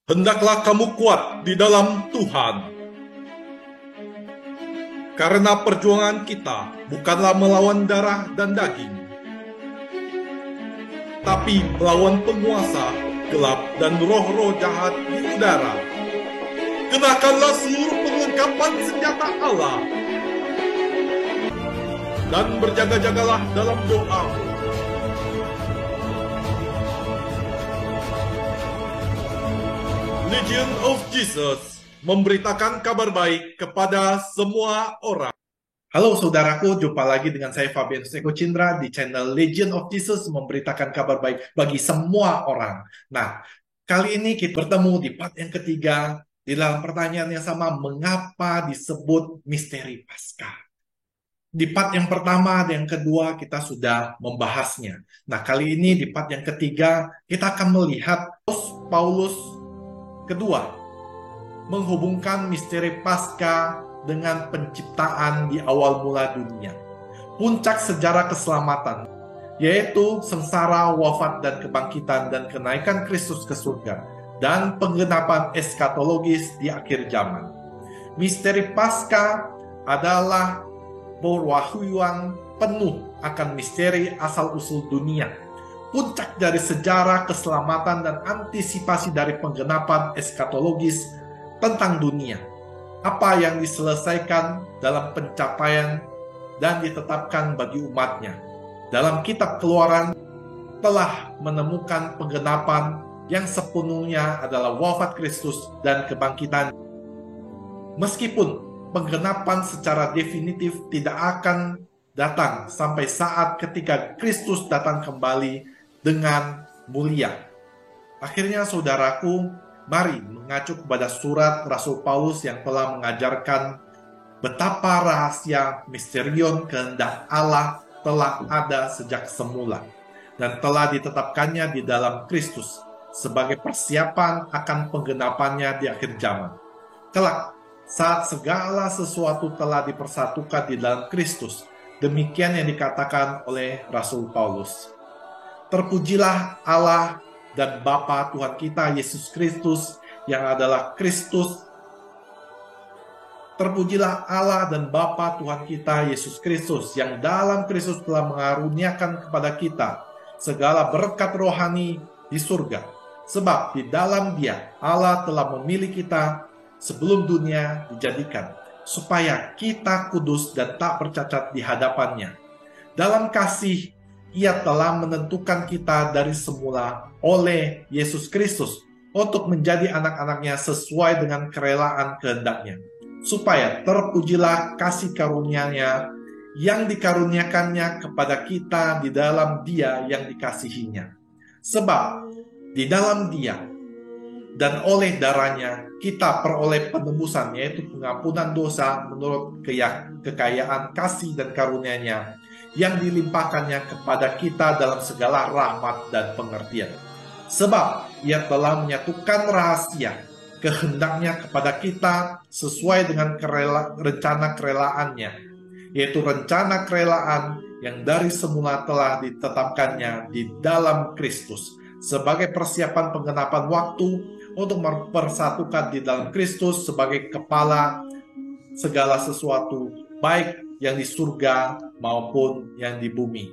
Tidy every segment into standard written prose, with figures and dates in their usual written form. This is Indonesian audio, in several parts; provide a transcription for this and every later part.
Hendaklah kamu kuat di dalam Tuhan. Karena perjuangan kita bukanlah melawan darah dan daging, tapi melawan penguasa gelap dan roh-roh jahat di udara. Kenakanlah seluruh perlengkapan senjata Allah dan berjaga-jagalah dalam doa. Legion of Jesus memberitakan kabar baik kepada semua orang. Halo saudaraku, jumpa lagi dengan saya Fabianus Eko Cindra di channel Legion of Jesus memberitakan kabar baik bagi semua orang. Nah, kali ini kita bertemu di part yang ketiga di dalam pertanyaan yang sama, mengapa disebut misteri Paskah? Di part yang pertama dan yang kedua kita sudah membahasnya. Nah, kali ini di part yang ketiga kita akan melihat Paulus kedua menghubungkan misteri Paskah dengan penciptaan di awal mula dunia. Puncak sejarah keselamatan, yaitu sengsara, wafat, dan kebangkitan, dan kenaikan Kristus ke surga, dan penggenapan eskatologis di akhir zaman. Misteri Paskah adalah perwahyuan penuh akan misteri asal-usul dunia. Puncak dari sejarah keselamatan dan antisipasi dari penggenapan eskatologis tentang dunia. Apa yang diselesaikan dalam pencapaian dan ditetapkan bagi umatnya. Dalam kitab Keluaran telah menemukan penggenapan yang sepenuhnya adalah wafat Kristus dan kebangkitan. Meskipun penggenapan secara definitif tidak akan datang sampai saat ketika Kristus datang kembali dengan mulia. Akhirnya saudaraku, mari mengacu kepada surat Rasul Paulus yang telah mengajarkan betapa rahasia misterion kehendak Allah telah ada sejak semula dan telah ditetapkannya di dalam Kristus sebagai persiapan akan penggenapannya di akhir zaman. Kelak, saat segala sesuatu telah dipersatukan di dalam Kristus, demikian yang dikatakan oleh Rasul Paulus. Terpujilah Allah dan Bapa Tuhan kita Yesus Kristus yang adalah Kristus. Terpujilah Allah dan Bapa Tuhan kita Yesus Kristus yang dalam Kristus telah mengaruniakan kepada kita segala berkat rohani di surga. Sebab di dalam Dia Allah telah memilih kita sebelum dunia dijadikan, supaya kita kudus dan tak bercacat di hadapannya. Dalam kasih, Ia telah menentukan kita dari semula oleh Yesus Kristus untuk menjadi anak-anaknya sesuai dengan kerelaan kehendaknya, supaya terpujilah kasih karunia-Nya yang dikaruniakannya kepada kita di dalam Dia yang dikasihinya. Sebab di dalam Dia dan oleh darahnya kita peroleh penebusan, yaitu pengampunan dosa menurut kekayaan kasih dan karunia-Nya yang dilimpahkannya kepada kita dalam segala rahmat dan pengertian. Sebab Ia telah menyatukan rahasia kehendaknya kepada kita sesuai dengan rencana kerelaannya, yaitu rencana kerelaan yang dari semula telah ditetapkannya di dalam Kristus sebagai persiapan penggenapan waktu untuk mempersatukan di dalam Kristus sebagai kepala segala sesuatu, baik yang di surga maupun yang di bumi.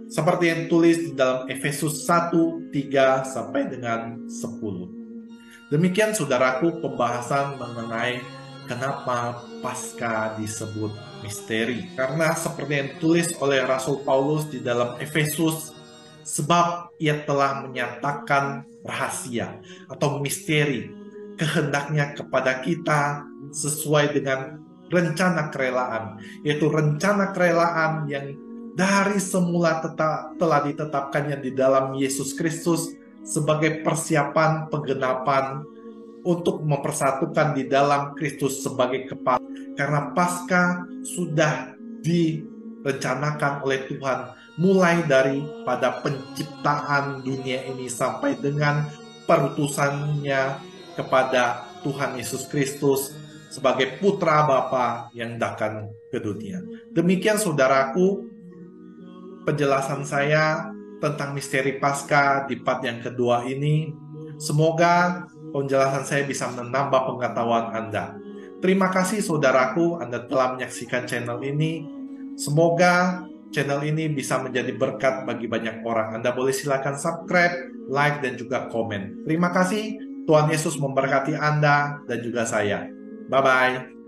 Seperti yang ditulis di dalam Efesus 1, 3 sampai dengan 10. Demikian saudaraku pembahasan mengenai kenapa Paskah disebut misteri. Karena seperti yang ditulis oleh Rasul Paulus di dalam Efesus, sebab Ia telah menyatakan rahasia atau misteri kehendaknya kepada kita sesuai dengan rencana kerelaan, yaitu rencana kerelaan yang dari semula telah ditetapkannya di dalam Yesus Kristus sebagai persiapan penggenapan untuk mempersatukan di dalam Kristus sebagai kepala. Karena Paskah sudah direncanakan oleh Tuhan mulai dari pada penciptaan dunia ini sampai dengan perutusannya kepada Tuhan Yesus Kristus sebagai putra Bapa yang datang ke dunia. Demikian saudaraku penjelasan saya tentang misteri Paskah di part yang kedua ini. Semoga penjelasan saya bisa menambah pengetahuan Anda. Terima kasih saudaraku, Anda telah menyaksikan channel ini. Semoga channel ini bisa menjadi berkat bagi banyak orang. Anda boleh silakan subscribe, like, dan juga komen. Terima kasih. Tuhan Yesus memberkati Anda dan juga saya. Bye-bye.